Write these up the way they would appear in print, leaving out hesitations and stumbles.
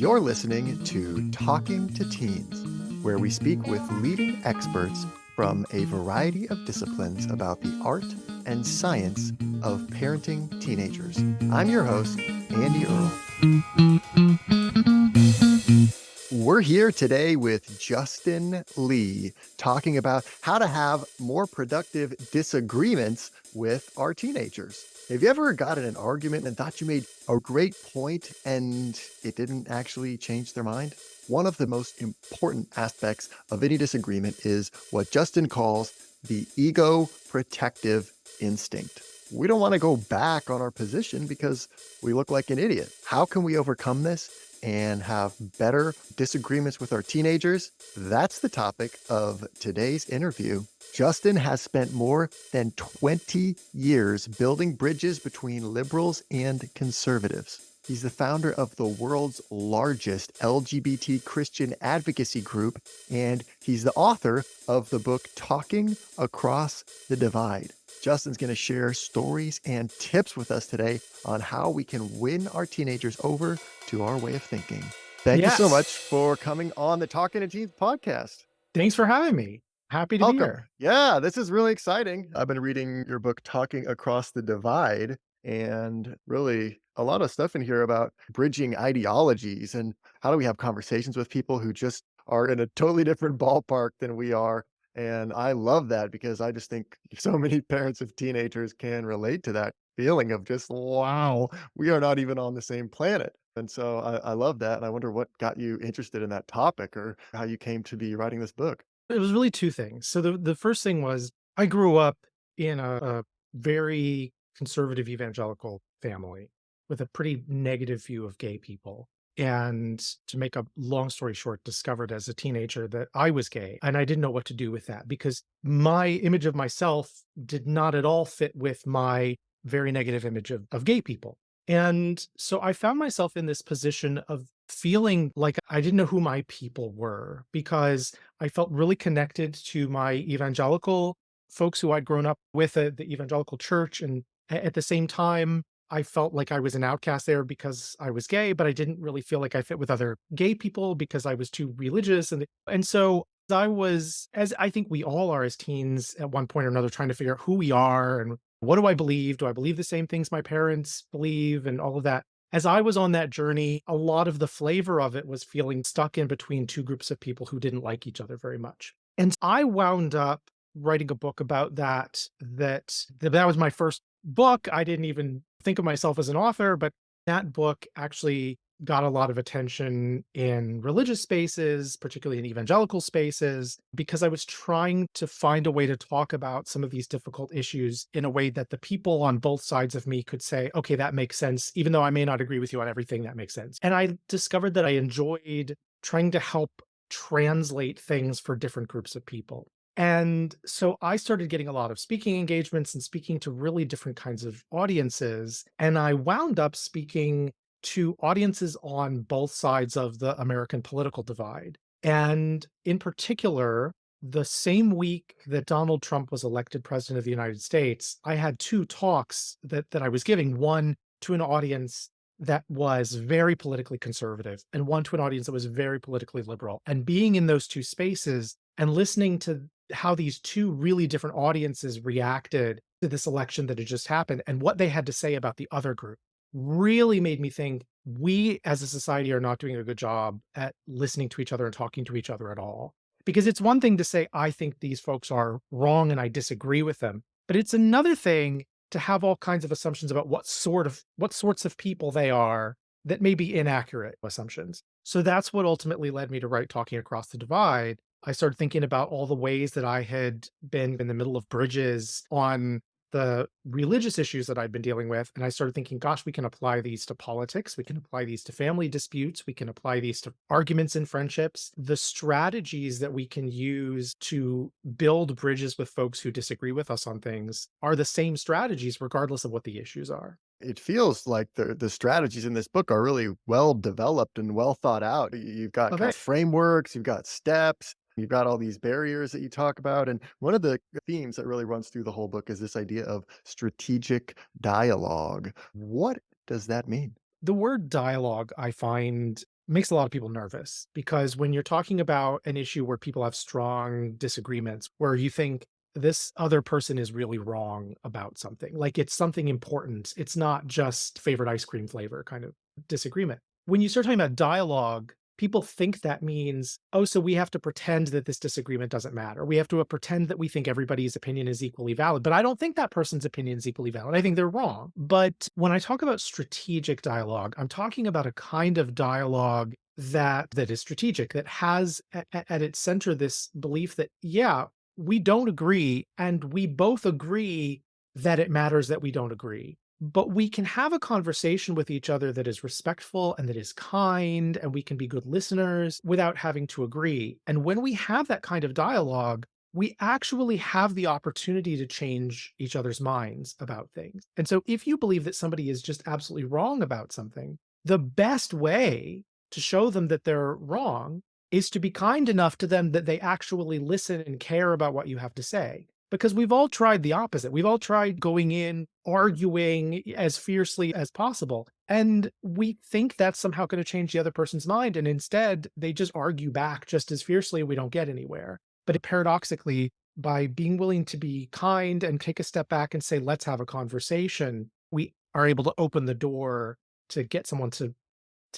You're listening to Talking to Teens, where we speak with leading experts from a variety of disciplines about the art and science of parenting teenagers. I'm your host, Andy Earle. We're here today with Justin Lee talking about how to have more productive disagreements with our teenagers. Have you ever gotten in an argument and thought you made a great point and it didn't actually change their mind? One of the most important aspects of any disagreement is what Justin calls the ego protective instinct. We don't want to go back on our position because we look like an idiot. How can we overcome this and have better disagreements with our teenagers? That's the topic of today's interview. Justin has spent more than 20 years building bridges between liberals and conservatives. He's the founder of the world's largest LGBT Christian advocacy group, and he's the author of the book Talking Across the Divide. Justin's going to share stories and tips with us today on how we can win our teenagers over to our way of thinking. Thank you so much Yes. for coming on the Talking to Teens podcast. Thanks for having me. Happy to be Welcome. here. Yeah, this is really exciting. I've been reading your book, Talking Across the Divide, and really a lot of stuff in here about bridging ideologies and how do we have conversations with people who just are in a totally different ballpark than we are. And I love that because I just think so many parents of teenagers can relate to that feeling of just, wow, we are not even on the same planet. And so I love that. And I wonder what got you interested in that topic or how you came to be writing this book. It was really two things. So the first thing was I grew up in a very conservative evangelical family with a pretty negative view of gay people. And to make a long story short, discovered as a teenager that I was gay and I didn't know what to do with that because my image of myself did not at all fit with my very negative image of gay people. And so I found myself in this position of feeling like I didn't know who my people were because I felt really connected to my evangelical folks who I'd grown up with at the evangelical church. And at the same time, I felt like I was an outcast there because I was gay, but I didn't really feel like I fit with other gay people because I was too religious. And so I was, as I think we all are as teens at one point or another, trying to figure out who we are and what do I believe? Do I believe the same things my parents believe and all of that? As I was on that journey, a lot of the flavor of it was feeling stuck in between two groups of people who didn't like each other very much. And I wound up writing a book about that was my first book. I didn't even think of myself as an author, but that book actually got a lot of attention in religious spaces, particularly in evangelical spaces, because I was trying to find a way to talk about some of these difficult issues in a way that the people on both sides of me could say, okay, that makes sense. Even though I may not agree with you on everything, that makes sense. And I discovered that I enjoyed trying to help translate things for different groups of people. And so I started getting a lot of speaking engagements and speaking to really different kinds of audiences. And I wound up speaking to audiences on both sides of the American political divide. And in particular, the same week that Donald Trump was elected president of the United States, I had two talks that I was giving, one to an audience that was very politically conservative and one to an audience that was very politically liberal. And being in those two spaces and listening to how these two really different audiences reacted to this election that had just happened and what they had to say about the other group really made me think we as a society are not doing a good job at listening to each other and talking to each other at all. Because it's one thing to say, I think these folks are wrong and I disagree with them. But it's another thing to have all kinds of assumptions about what sorts of people they are that may be inaccurate assumptions. So that's what ultimately led me to write Talking Across the Divide. I started thinking about all the ways that I had been in the middle of bridges on the religious issues that I'd been dealing with. And I started thinking, gosh, we can apply these to politics. We can apply these to family disputes. We can apply these to arguments and friendships. The strategies that we can use to build bridges with folks who disagree with us on things are the same strategies, regardless of what the issues are. It feels like the strategies in this book are really well developed and well thought out. You've got kind Okay. of frameworks, you've got steps, you've got all these barriers that you talk about. And one of the themes that really runs through the whole book is this idea of strategic dialogue. What does that mean? The word dialogue, I find, makes a lot of people nervous because when you're talking about an issue where people have strong disagreements, where you think this other person is really wrong about something, like it's something important, it's not just favorite ice cream flavor kind of disagreement. When you start talking about dialogue, people think that means, oh, so we have to pretend that this disagreement doesn't matter. We have to pretend that we think everybody's opinion is equally valid. But I don't think that person's opinion is equally valid. I think they're wrong. But when I talk about strategic dialogue, I'm talking about a kind of dialogue that is strategic, that has at its center this belief that, yeah, we don't agree, and we both agree that it matters that we don't agree. But we can have a conversation with each other that is respectful and that is kind, and we can be good listeners without having to agree. And when we have that kind of dialogue, we actually have the opportunity to change each other's minds about things. And so if you believe that somebody is just absolutely wrong about something, the best way to show them that they're wrong is to be kind enough to them that they actually listen and care about what you have to say. Because we've all tried the opposite. We've all tried going in, arguing as fiercely as possible. And we think that's somehow going to change the other person's mind. And instead, they just argue back just as fiercely and we don't get anywhere. But paradoxically, by being willing to be kind and take a step back and say, let's have a conversation, we are able to open the door to get someone to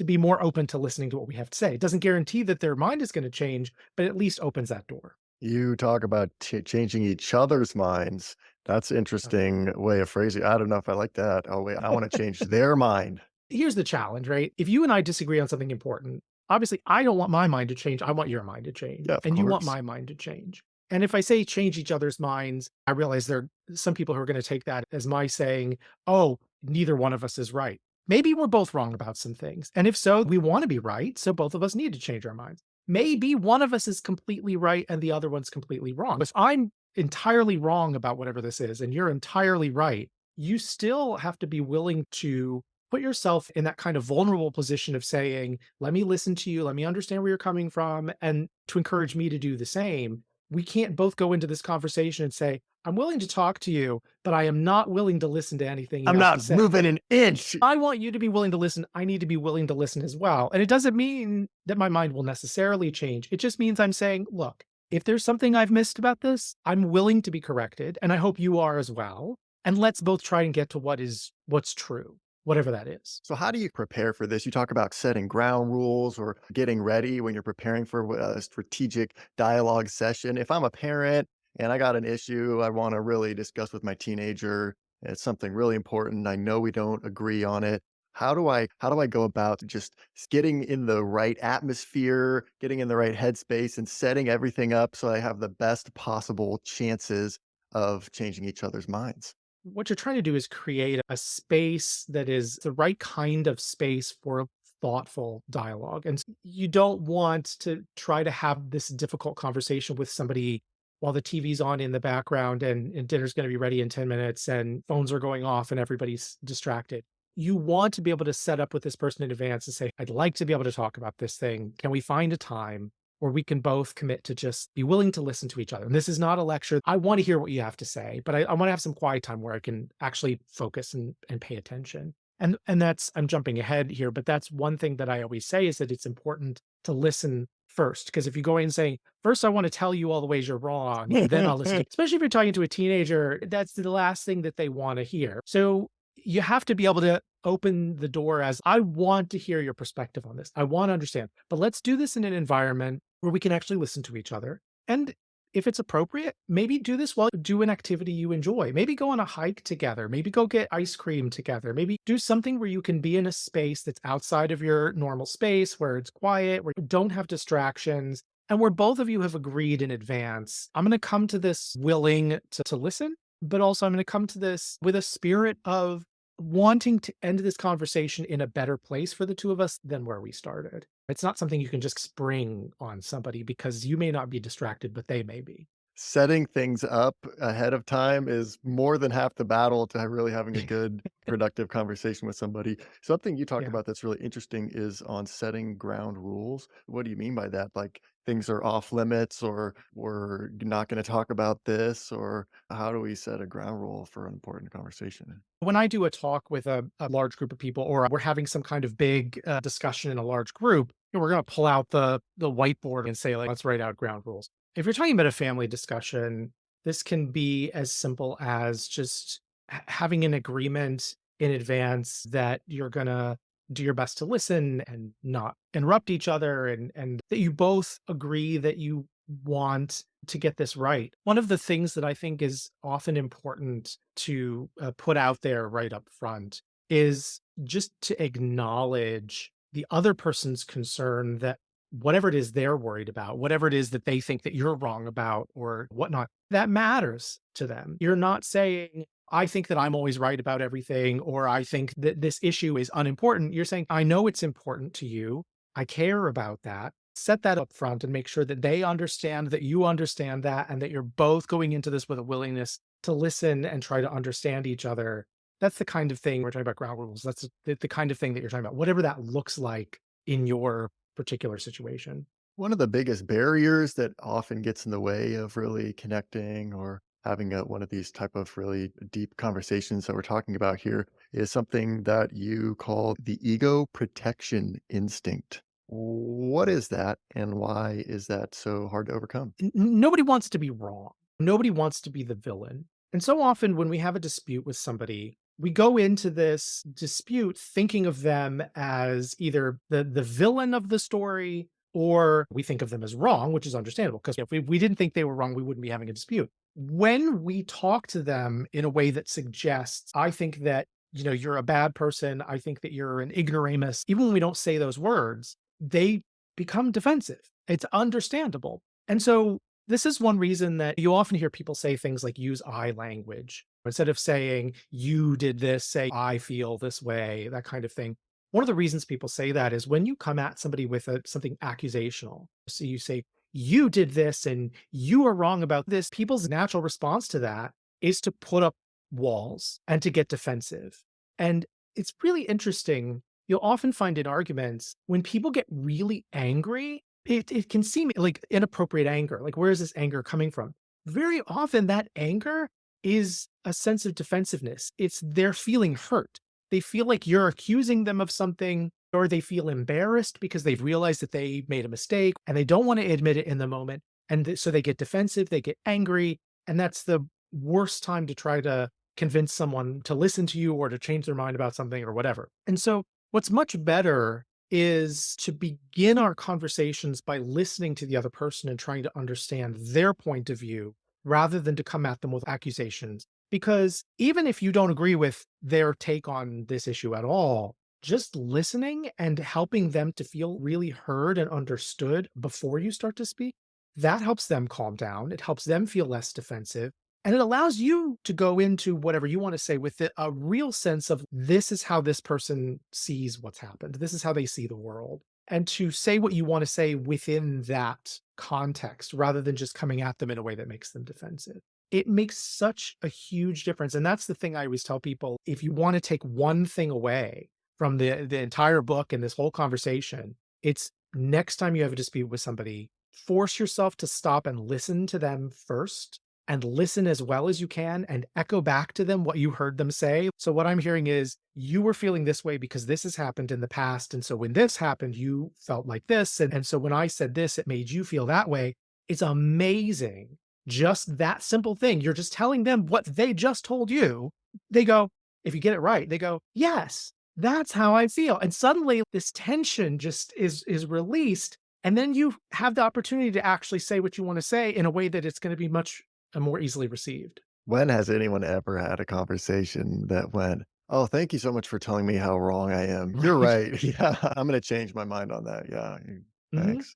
be more open to listening to what we have to say. It doesn't guarantee that their mind is going to change, but at least opens that door. You talk about changing each other's minds. That's interesting way of phrasing. I don't know if I like that. Oh wait, I want to change their mind. Here's the challenge, right? If you and I disagree on something important, obviously I don't want my mind to change. I want your mind to change. Yeah, of And you want course. my mind to change. And if I say change each other's minds, I realize there are some people who are going to take that as my saying, oh, neither one of us is right. Maybe we're both wrong about some things. And if so, we want to be right. So both of us need to change our minds. Maybe one of us is completely right and the other one's completely wrong. If I'm entirely wrong about whatever this is and you're entirely right, you still have to be willing to put yourself in that kind of vulnerable position of saying, let me listen to you, let me understand where you're coming from, and to encourage me to do the same. We can't both go into this conversation and say, I'm willing to talk to you, but I am not willing to listen to anything you I'm have to not say. moving an inch. I want you to be willing to listen. I need to be willing to listen as well. And it doesn't mean that my mind will necessarily change. It just means I'm saying, look, if there's something I've missed about this, I'm willing to be corrected. And I hope you are as well. And let's both try and get to what's true, whatever that is. So how do you prepare for this? You talk about setting ground rules or getting ready when you're preparing for a strategic dialogue session. If I'm a parent and I got an issue I want to really discuss with my teenager, it's something really important. I know we don't agree on it. How do I go about just getting in the right atmosphere, getting in the right headspace and setting everything up so I have the best possible chances of changing each other's minds? What you're trying to do is create a space that is the right kind of space for thoughtful dialogue. And you don't want to try to have this difficult conversation with somebody while the TV's on in the background and dinner's going to be ready in 10 minutes and phones are going off and everybody's distracted. You want to be able to set up with this person in advance and say, I'd like to be able to talk about this thing. Can we find a time where we can both commit to just be willing to listen to each other? And this is not a lecture. I want to hear what you have to say, but I want to have some quiet time where I can actually focus and pay attention. And that's, I'm jumping ahead here, but that's one thing that I always say is that it's important to listen first. Because if you go in saying, first, I want to tell you all the ways you're wrong, then I'll listen, especially if you're talking to a teenager, that's the last thing that they want to hear. So you have to be able to open the door as, I want to hear your perspective on this. I want to understand, but let's do this in an environment where we can actually listen to each other. And if it's appropriate, maybe do this while you do an activity you enjoy. Maybe go on a hike together. Maybe go get ice cream together. Maybe do something where you can be in a space that's outside of your normal space, where it's quiet, where you don't have distractions, and where both of you have agreed in advance. I'm going to come to this willing to listen, but also I'm going to come to this with a spirit of wanting to end this conversation in a better place for the two of us than where we started. It's not something you can just spring on somebody because you may not be distracted, but they may be. Setting things up ahead of time is more than half the battle to really having a good, productive conversation with somebody. Something you talk Yeah. about that's really interesting is on setting ground rules. What do you mean by that? Like things are off limits, or we're not going to talk about this, or how do we set a ground rule for an important conversation? When I do a talk with a large group of people, or we're having some kind of big discussion in a large group, we're going to pull out the whiteboard and say, like, let's write out ground rules. If you're talking about a family discussion, this can be as simple as just having an agreement in advance that you're going to do your best to listen and not interrupt each other, and that you both agree that you want to get this right. One of the things that I think is often important to put out there right up front is just to acknowledge the other person's concern that whatever it is they're worried about, whatever it is that they think that you're wrong about or whatnot, that matters to them. You're not saying, I think that I'm always right about everything, or I think that this issue is unimportant. You're saying, I know it's important to you. I care about that. Set that up front and make sure that they understand that you understand that, and that you're both going into this with a willingness to listen and try to understand each other. That's the kind of thing we're talking about ground rules. That's the kind of thing that you're talking about, whatever that looks like in your particular situation. One of the biggest barriers that often gets in the way of really connecting or having one of these type of really deep conversations that we're talking about here is something that you call the ego protection instinct. What is that, and why is that so hard to overcome? Nobody wants to be wrong. Nobody wants to be the villain. And so often when we have a dispute with somebody, we go into this dispute thinking of them as either the villain of the story, or we think of them as wrong, which is understandable because if we didn't think they were wrong, we wouldn't be having a dispute. When we talk to them in a way that suggests, I think that, you're a bad person, I think that you're an ignoramus, even when we don't say those words, they become defensive. It's understandable. And so this is one reason that you often hear people say things like use I language. Instead of saying, you did this, say, I feel this way, that kind of thing. One of the reasons people say that is when you come at somebody with something accusational. So you say, you did this and you are wrong about this. People's natural response to that is to put up walls and to get defensive. And it's really interesting. You'll often find in arguments when people get really angry, it can seem like inappropriate anger. Like, where is this anger coming from? Very often that anger is a sense of defensiveness. It's they're feeling hurt. They feel like you're accusing them of something, or they feel embarrassed because they've realized that they made a mistake and they don't want to admit it in the moment. And so they get defensive, they get angry. And that's the worst time to try to convince someone to listen to you or to change their mind about something or whatever. And so what's much better is to begin our conversations by listening to the other person and trying to understand their point of view rather than to come at them with accusations. Because even if you don't agree with their take on this issue at all, just listening and helping them to feel really heard and understood before you start to speak, that helps them calm down. It helps them feel less defensive. And it allows you to go into whatever you want to say with a real sense of this is how this person sees what's happened. This is how they see the world. And to say what you want to say within that context rather than just coming at them in a way that makes them defensive. It makes such a huge difference. And that's the thing I always tell people. If you want to take one thing away from the entire book and this whole conversation, it's next time you have a dispute with somebody, force yourself to stop and listen to them first, and listen as well as you can and echo back to them what you heard them say. So what I'm hearing is you were feeling this way because this has happened in the past. And so when this happened, you felt like this. And so when I said this, it made you feel that way. It's amazing. Just that simple thing. You're just telling them what they just told you. They go, if you get it right, they go, yes, that's how I feel. And suddenly this tension just is released. And then you have the opportunity to actually say what you want to say in a way that it's going to be much more easily received. When has anyone ever had a conversation that went, "Oh, thank you so much for telling me how wrong I am. You're Right. right. Yeah, I'm gonna change my mind on that. Yeah, Mhm. thanks."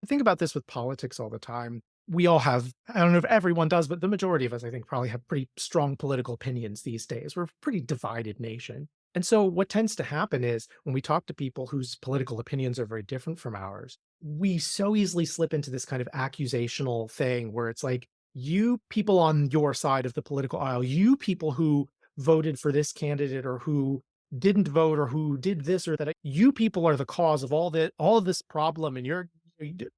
I think about this with politics all the time. We all have, I don't know if everyone does, but the majority of us, I think, probably have pretty strong political opinions these days. We're a pretty divided nation. And so what tends to happen is when we talk to people whose political opinions are very different from ours, we so easily slip into this kind of accusational thing where it's like, You people on your side of the political aisle, you people who voted for this candidate or who didn't vote or who did this or that, you people are the cause of all of this problem, and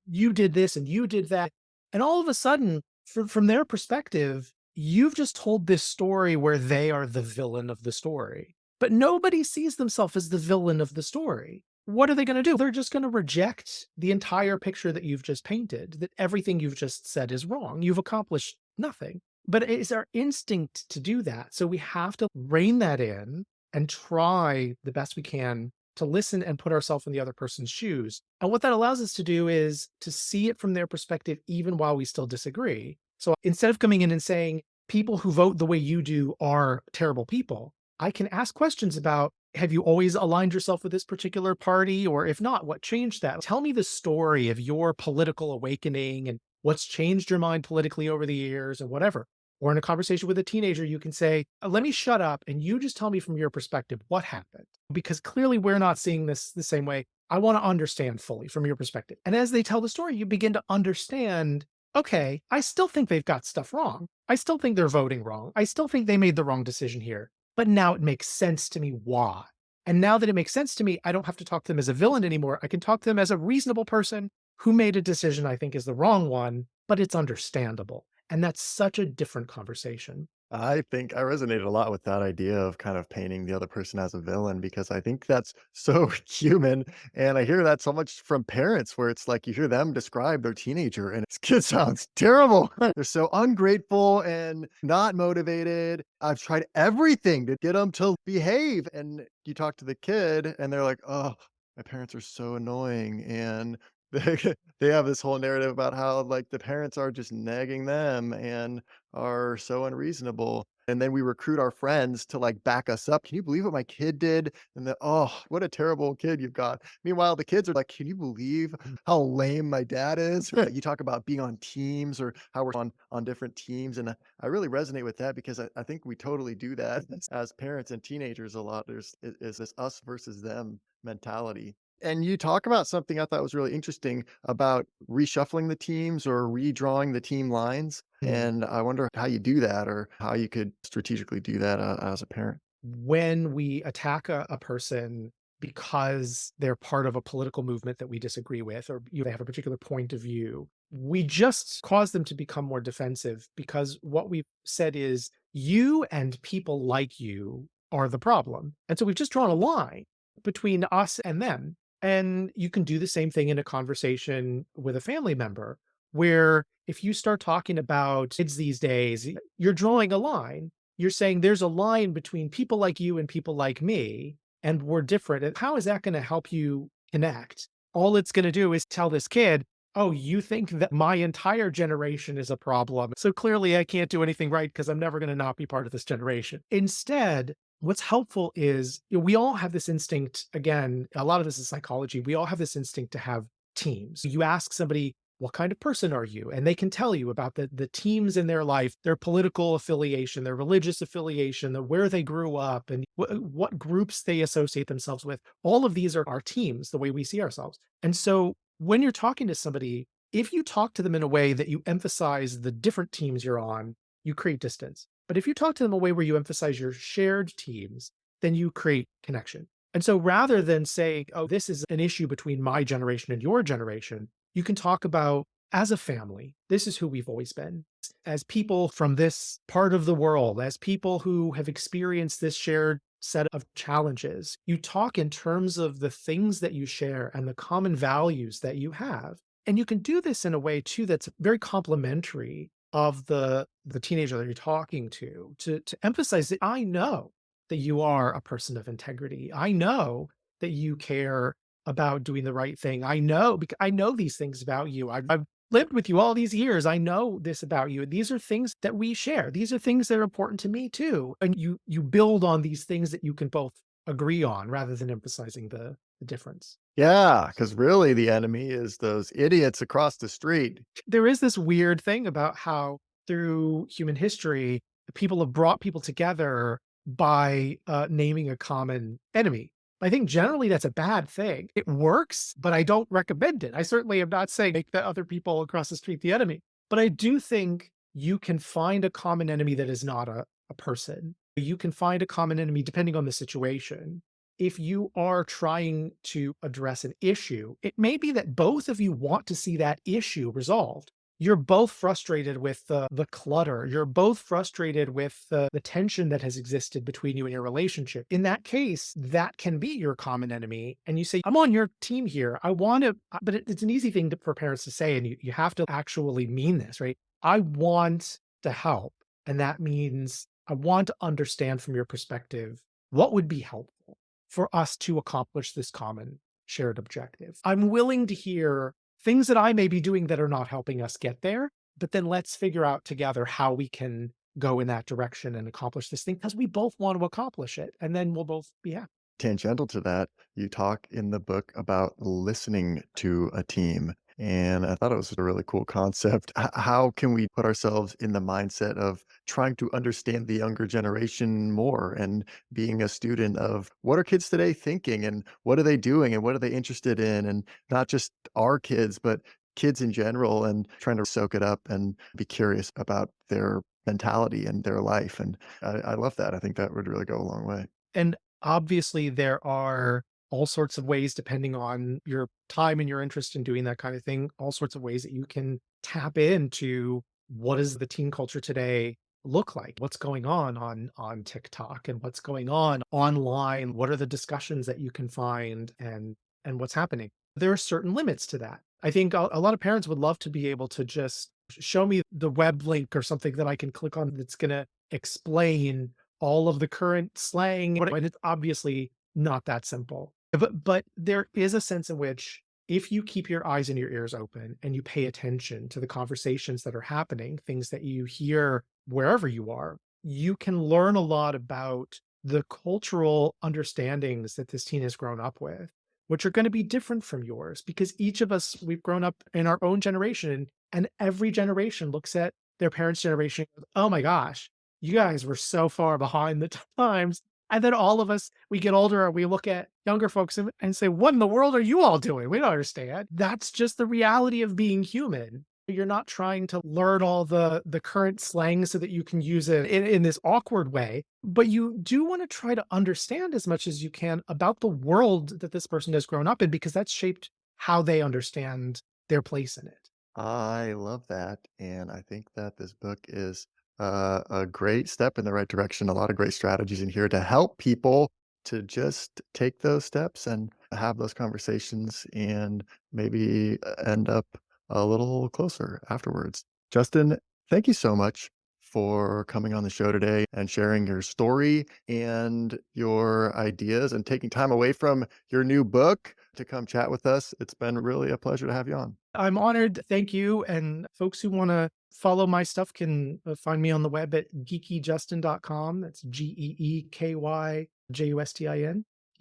you did this and you did that. And all of a sudden, from their perspective, you've just told this story where they are the villain of the story. But nobody sees themselves as the villain of the story. What are they going to do? They're just going to reject the entire picture that you've just painted, that everything you've just said is wrong. You've accomplished nothing. But it's our instinct to do that. So we have to rein that in and try the best we can to listen and put ourselves in the other person's shoes. And what that allows us to do is to see it from their perspective, even while we still disagree. So instead of coming in and saying, people who vote the way you do are terrible people, I can ask questions about, have you always aligned yourself with this particular party? Or if not, what changed that? Tell me the story of your political awakening and what's changed your mind politically over the years and whatever. Or in a conversation with a teenager, you can say, let me shut up and you just tell me from your perspective what happened. Because clearly we're not seeing this the same way. I want to understand fully from your perspective. And as they tell the story, you begin to understand, okay, I still think they've got stuff wrong. I still think they're voting wrong. I still think they made the wrong decision here. But now it makes sense to me why. And now that it makes sense to me, I don't have to talk to them as a villain anymore. I can talk to them as a reasonable person who made a decision I think is the wrong one, but it's understandable. And that's such a different conversation. I think I resonated a lot with that idea of kind of painting the other person as a villain because I think that's so human. And I hear that so much from parents where it's like you hear them describe their teenager and this kid sounds terrible. They're so ungrateful and not motivated. I've tried everything to get them to behave. And you talk to the kid and they're like, oh, my parents are so annoying. And they, they have this whole narrative about how like the parents are just nagging them and are so unreasonable. And then we recruit our friends to like back us up. Can you believe what my kid did? And then, oh, what a terrible kid you've got. Meanwhile, the kids are like, can you believe how lame my dad is? You talk about being on teams or how we're on different teams. And I really resonate with that because I think we totally do that as parents and teenagers a lot. Is this us versus them mentality. And you talk about something I thought was really interesting about reshuffling the teams or redrawing the team lines. Mm. And I wonder how you do that or how you could strategically do that as a parent. When we attack a person because they're part of a political movement that we disagree with, or they have a particular point of view, we just cause them to become more defensive because what we've said is you and people like you are the problem. And so we've just drawn a line between us and them. And you can do the same thing in a conversation with a family member, where if you start talking about kids these days, you're drawing a line. You're saying there's a line between people like you and people like me, and we're different. And how is that going to help you connect? All it's going to do is tell this kid, oh, you think that my entire generation is a problem. So clearly I can't do anything right because I'm never going to not be part of this generation. Instead, what's helpful is, we all have this instinct. Again, a lot of this is psychology. We all have this instinct to have teams. You ask somebody, what kind of person are you? And they can tell you about the teams in their life, their political affiliation, their religious affiliation, where they grew up, and what groups they associate themselves with. All of these are our teams, the way we see ourselves. And so when you're talking to somebody, if you talk to them in a way that you emphasize the different teams you're on, you create distance. But if you talk to them in a way where you emphasize your shared teams, then you create connection. And so rather than saying, oh, this is an issue between my generation and your generation, you can talk about, as a family, this is who we've always been. As people from this part of the world, as people who have experienced this shared set of challenges, you talk in terms of the things that you share and the common values that you have. And you can do this in a way too that's very complementary of the teenager that you're talking to emphasize that I know that you are a person of integrity. I know that you care about doing the right thing. I know because I know these things about you. I've lived with you all these years. I know this about you. These are things that we share. These are things that are important to me too. And you build on these things that you can both agree on rather than emphasizing the difference. Yeah, because really the enemy is those idiots across the street. There is this weird thing about how through human history, people have brought people together by naming a common enemy. I think generally that's a bad thing. It works, but I don't recommend it. I certainly am not saying make the other people across the street the enemy. But I do think you can find a common enemy that is not a person. You can find a common enemy depending on the situation. If you are trying to address an issue, it may be that both of you want to see that issue resolved. You're both frustrated with the clutter. You're both frustrated with the tension that has existed between you and your relationship. In that case, that can be your common enemy. And you say, I'm on your team here. I want to, but it's an easy thing for parents to say. And you have to actually mean this, right? I want to help. And that means I want to understand from your perspective what would be helpful for us to accomplish this common shared objective. I'm willing to hear things that I may be doing that are not helping us get there, but then let's figure out together how we can go in that direction and accomplish this thing because we both want to accomplish it. And then we'll both be happy. Tangential to that, you talk in the book about listening to a team. And I thought it was a really cool concept. How can we put ourselves in the mindset of trying to understand the younger generation more and being a student of what are kids today thinking and what are they doing and what are they interested in? And not just our kids, but kids in general, and trying to soak it up and be curious about their mentality and their life. And I love that. I think that would really go a long way. And obviously, there are all sorts of ways, depending on your time and your interest in doing that kind of thing, all sorts of ways that you can tap into what does the teen culture today look like? What's going on TikTok and what's going on online? What are the discussions that you can find and what's happening? There are certain limits to that. I think a lot of parents would love to be able to just show me the web link or something that I can click on that's going to explain all of the current slang, and it's obviously not that simple. But there is a sense in which if you keep your eyes and your ears open and you pay attention to the conversations that are happening, things that you hear wherever you are, you can learn a lot about the cultural understandings that this teen has grown up with, which are going to be different from yours because each of us, we've grown up in our own generation, and every generation looks at their parents' generation and goes, oh my gosh, you guys were so far behind the times. And then all of us, we get older and we look at younger folks and say, what in the world are you all doing? We don't understand. That's just the reality of being human. You're not trying to learn all the current slang so that you can use it in this awkward way, but you do want to try to understand as much as you can about the world that this person has grown up in, because that's shaped how they understand their place in it. I love that, and I think that this book is a great step in the right direction. A lot of great strategies in here to help people to just take those steps and have those conversations and maybe end up a little closer afterwards. Justin, thank you so much for coming on the show today and sharing your story and your ideas and taking time away from your new book to come chat with us. It's been really a pleasure to have you on. I'm honored. Thank you. And folks who want to follow my stuff can find me on the web at geekyjustin.com. That's GeekyJustin,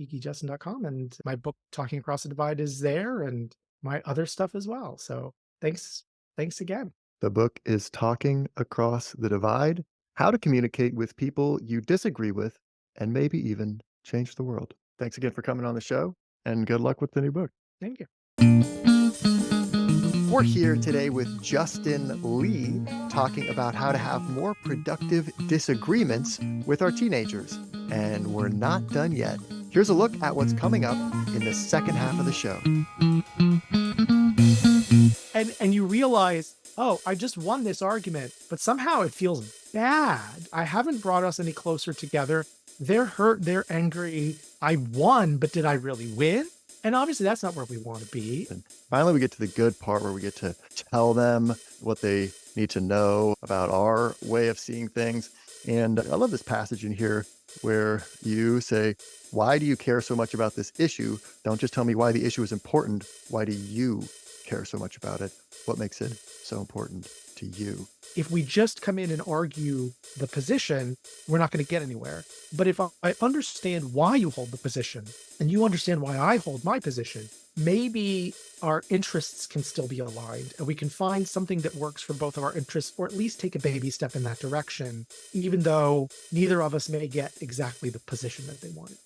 geekyjustin.com. And my book, Talking Across the Divide, is there, and my other stuff as well. So thanks. Thanks again. The book is Talking Across the Divide: How to Communicate with People You Disagree with and Maybe Even Change the World. Thanks again for coming on the show, and good luck with the new book. Thank you. We're here today with Justin Lee talking about how to have more productive disagreements with our teenagers. And we're not done yet. Here's a look at what's coming up in the second half of the show. And you realize, oh, I just won this argument, but somehow it feels bad. I haven't brought us any closer together. They're hurt, they're angry. I won, but did I really win? And obviously that's not where we want to be. And finally, we get to the good part where we get to tell them what they need to know about our way of seeing things. And I love this passage in here where you say, why do you care so much about this issue? Don't just tell me why the issue is important. Why do you care so much about it? What makes it so important to you? If we just come in and argue the position, we're not going to get anywhere. But if I understand why you hold the position and you understand why I hold my position, maybe our interests can still be aligned and we can find something that works for both of our interests, or at least take a baby step in that direction, even though neither of us may get exactly the position that they wanted.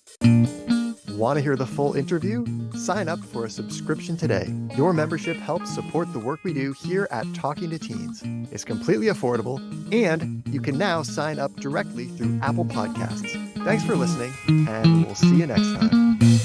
Want to hear the full interview? Sign up for a subscription today. Your membership helps support the work we do here at Talking to Teens. It's completely affordable, and you can now sign up directly through Apple Podcasts. Thanks for listening, and we'll see you next time.